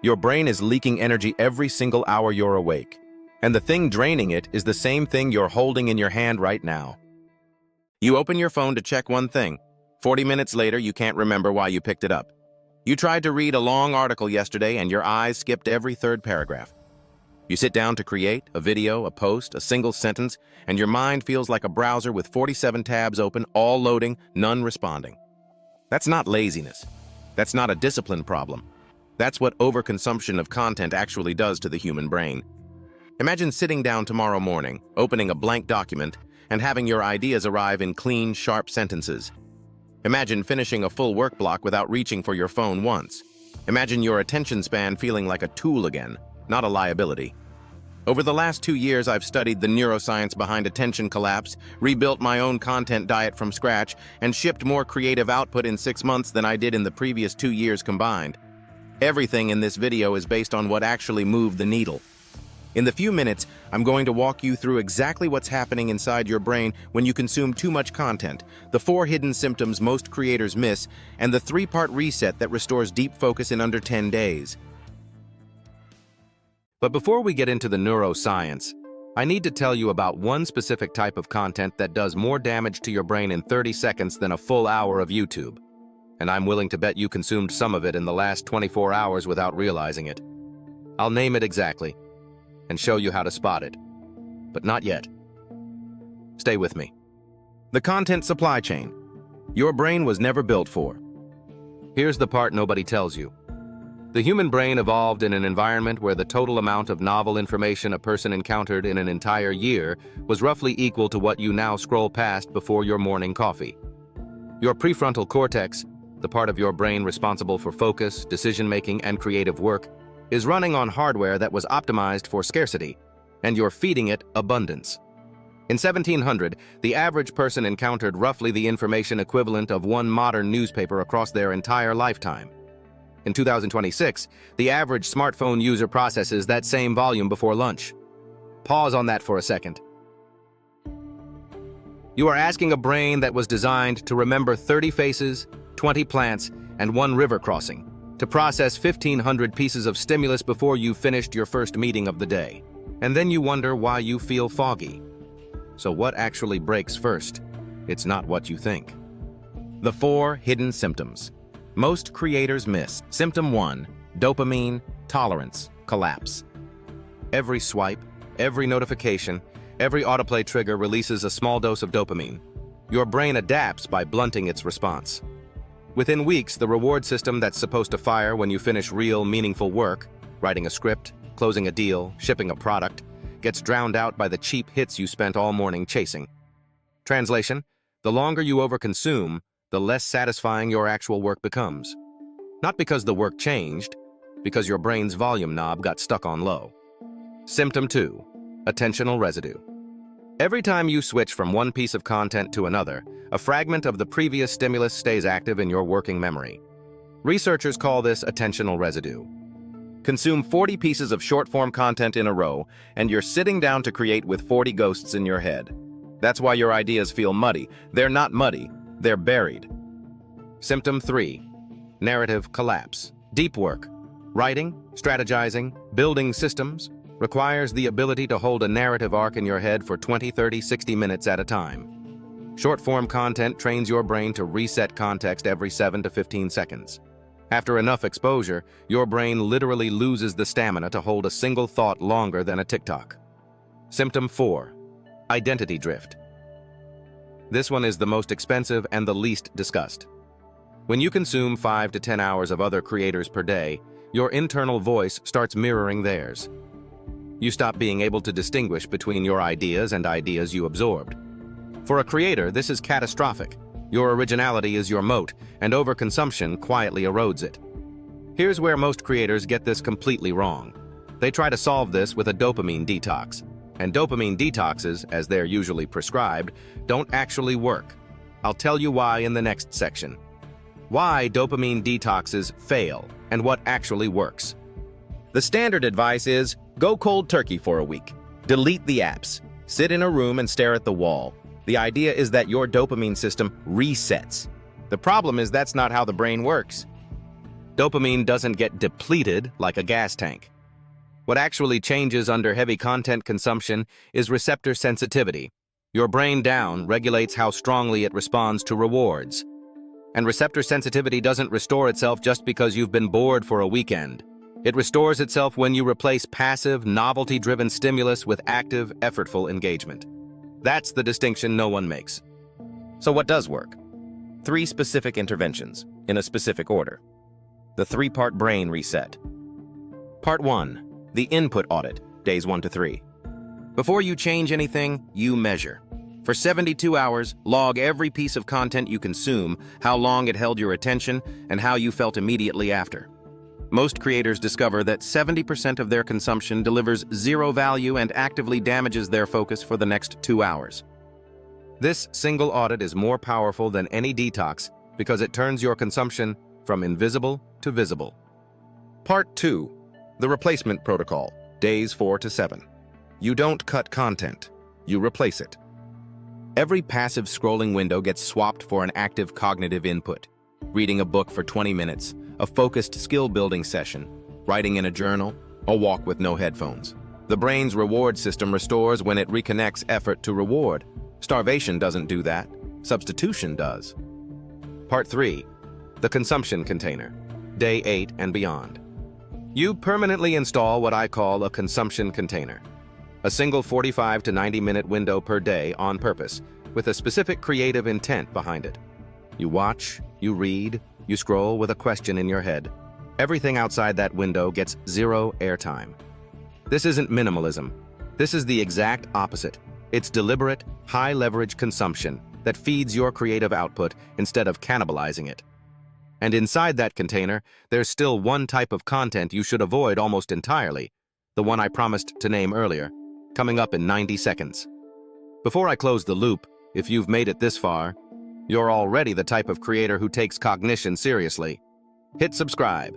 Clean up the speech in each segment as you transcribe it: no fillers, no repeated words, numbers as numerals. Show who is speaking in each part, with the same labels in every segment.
Speaker 1: Your brain is leaking energy every single hour you're awake. And the thing draining it is the same thing you're holding in your hand right now. You open your phone to check one thing. 40 minutes later, you can't remember why you picked it up. You tried to read a long article yesterday and your eyes skipped every third paragraph. You sit down to create a video, a post, a single sentence, and your mind feels like a browser with 47 tabs open, all loading, none responding. That's not laziness. That's not a discipline problem. That's what overconsumption of content actually does to the human brain. Imagine sitting down tomorrow morning, opening a blank document, and having your ideas arrive in clean, sharp sentences. Imagine finishing a full work block without reaching for your phone once. Imagine your attention span feeling like a tool again, not a liability. Over the last 2 years, I've studied the neuroscience behind attention collapse, rebuilt my own content diet from scratch, and shipped more creative output in 6 months than I did in the previous 2 years combined. Everything in this video is based on what actually moved the needle. In the few minutes, I'm going to walk you through exactly what's happening inside your brain when you consume too much content, the 4 hidden symptoms most creators miss, and the 3-part reset that restores deep focus in under 10 days. But before we get into the neuroscience, I need to tell you about one specific type of content that does more damage to your brain in 30 seconds than a full hour of YouTube. And I'm willing to bet you consumed some of it in the last 24 hours without realizing it. I'll name it exactly and show you how to spot it. But not yet. Stay with me. The content supply chain. Your brain was never built for. Here's the part nobody tells you. The human brain evolved in an environment where the total amount of novel information a person encountered in an entire year was roughly equal to what you now scroll past before your morning coffee. Your prefrontal cortex, the part of your brain responsible for focus, decision-making, and creative work, is running on hardware that was optimized for scarcity, and you're feeding it abundance. In 1700, the average person encountered roughly the information equivalent of one modern newspaper across their entire lifetime. In 2026, the average smartphone user processes that same volume before lunch. Pause on that for a second. You are asking a brain that was designed to remember 30 faces, 20 plants, and 1 river crossing, to process 1,500 pieces of stimulus before you finished your first meeting of the day. And then you wonder why you feel foggy. So what actually breaks first? It's not what you think. The 4 hidden symptoms most creators miss. Symptom 1, dopamine tolerance collapse. Every swipe, every notification, every autoplay trigger releases a small dose of dopamine. Your brain adapts by blunting its response. Within weeks, the reward system that's supposed to fire when you finish real, meaningful work, writing a script, closing a deal, shipping a product, gets drowned out by the cheap hits you spent all morning chasing. Translation: the longer you overconsume, the less satisfying your actual work becomes. Not because the work changed, because your brain's volume knob got stuck on low. Symptom 2, attentional residue. Every time you switch from one piece of content to another, a fragment of the previous stimulus stays active in your working memory. Researchers call this attentional residue. Consume 40 pieces of short-form content in a row, and you're sitting down to create with 40 ghosts in your head. That's why your ideas feel muddy. They're not muddy. They're buried. Symptom 3, narrative collapse. Deep work, writing, strategizing, building systems, requires the ability to hold a narrative arc in your head for 20, 30, 60 minutes at a time. Short-form content trains your brain to reset context every 7 to 15 seconds. After enough exposure, your brain literally loses the stamina to hold a single thought longer than a TikTok. Symptom 4, identity drift. This one is the most expensive and the least discussed. When you consume 5 to 10 hours of other creators per day, your internal voice starts mirroring theirs. You stop being able to distinguish between your ideas and ideas you absorbed. For a creator, this is catastrophic. Your originality is your moat, and overconsumption quietly erodes it. Here's where most creators get this completely wrong. They try to solve this with a dopamine detox. And dopamine detoxes, as they're usually prescribed, don't actually work. I'll tell you why in the next section. Why dopamine detoxes fail, and what actually works. The standard advice is, go cold turkey for a week. Delete the apps. Sit in a room and stare at the wall. The idea is that your dopamine system resets. The problem is that's not how the brain works. Dopamine doesn't get depleted like a gas tank. What actually changes under heavy content consumption is receptor sensitivity. Your brain down regulates how strongly it responds to rewards. And receptor sensitivity doesn't restore itself just because you've been bored for a weekend. It restores itself when you replace passive, novelty-driven stimulus with active, effortful engagement. That's the distinction no one makes.
Speaker 2: So what does work? 3 specific interventions, in a specific order. The 3-part brain reset. Part 1, the input audit, days 1 to 3.
Speaker 1: Before you change anything, you measure. For 72 hours, log every piece of content you consume, how long it held your attention, and how you felt immediately after. Most creators discover that 70% of their consumption delivers zero value and actively damages their focus for the next 2 hours. This single audit is more powerful than any detox because it turns your consumption from invisible to visible.
Speaker 2: Part 2, the replacement protocol, days 4 to 7. You don't cut content, you replace it. Every passive scrolling window gets swapped for an active cognitive input. Reading a book for 20 minutes, a focused skill-building session, writing in a journal, a walk with no headphones. The brain's reward system restores when it reconnects effort to reward. Starvation doesn't do that. Substitution does.
Speaker 1: Part 3, the consumption container, day 8 and beyond. You permanently install what I call a consumption container. A single 45 to 90-minute window per day on purpose, with a specific creative intent behind it. You watch, you read, you scroll with a question in your head. Everything outside that window gets zero airtime. This isn't minimalism. This is the exact opposite. It's deliberate, high-leverage consumption that feeds your creative output instead of cannibalizing it. And inside that container, there's still one type of content you should avoid almost entirely, the one I promised to name earlier, coming up in 90 seconds. Before I close the loop, if you've made it this far, you're already the type of creator who takes cognition seriously. Hit subscribe.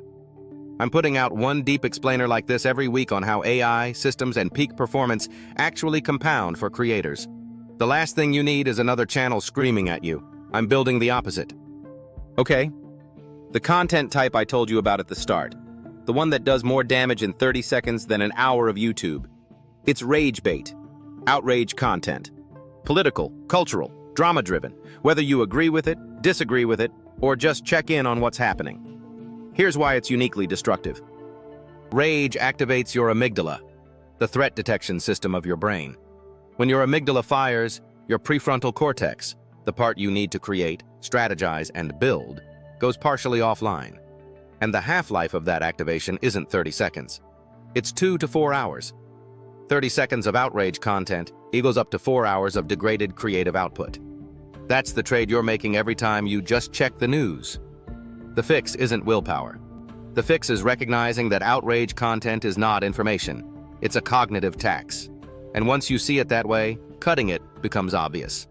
Speaker 1: I'm putting out one deep explainer like this every week on how AI, systems, and peak performance actually compound for creators. The last thing you need is another channel screaming at you. I'm building the opposite. Okay, the content type I told you about at the start, the one that does more damage in 30 seconds than an hour of YouTube. It's rage bait, outrage content, political, cultural, drama-driven, whether you agree with it, disagree with it, or just check in on what's happening. Here's why it's uniquely destructive. Rage activates your amygdala, the threat detection system of your brain. When your amygdala fires, your prefrontal cortex, the part you need to create, strategize, and build, goes partially offline. And the half-life of that activation isn't 30 seconds. It's 2 to 4 hours. 30 seconds of outrage content equals up to 4 hours of degraded creative output. That's the trade you're making every time you just check the news. The fix isn't willpower. The fix is recognizing that outrage content is not information. It's a cognitive tax. And once you see it that way, cutting it becomes obvious.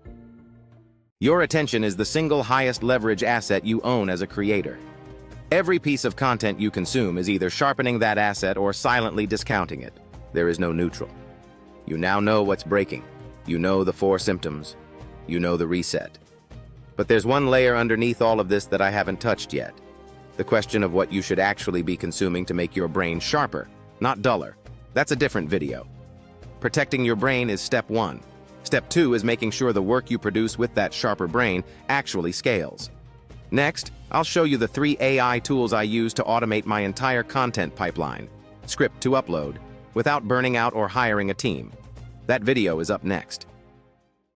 Speaker 2: Your attention is the single highest leverage asset you own as a creator. Every piece of content you consume is either sharpening that asset or silently discounting it. There is no neutral. You now know what's breaking. You know the 4 symptoms. You know the reset. But there's one layer underneath all of this that I haven't touched yet. The question of what you should actually be consuming to make your brain sharper, not duller. That's a different video. Protecting your brain is step 1. Step 2 is making sure the work you produce with that sharper brain actually scales. Next, I'll show you the 3 AI tools I use to automate my entire content pipeline, script to upload, without burning out or hiring a team. That video is up next.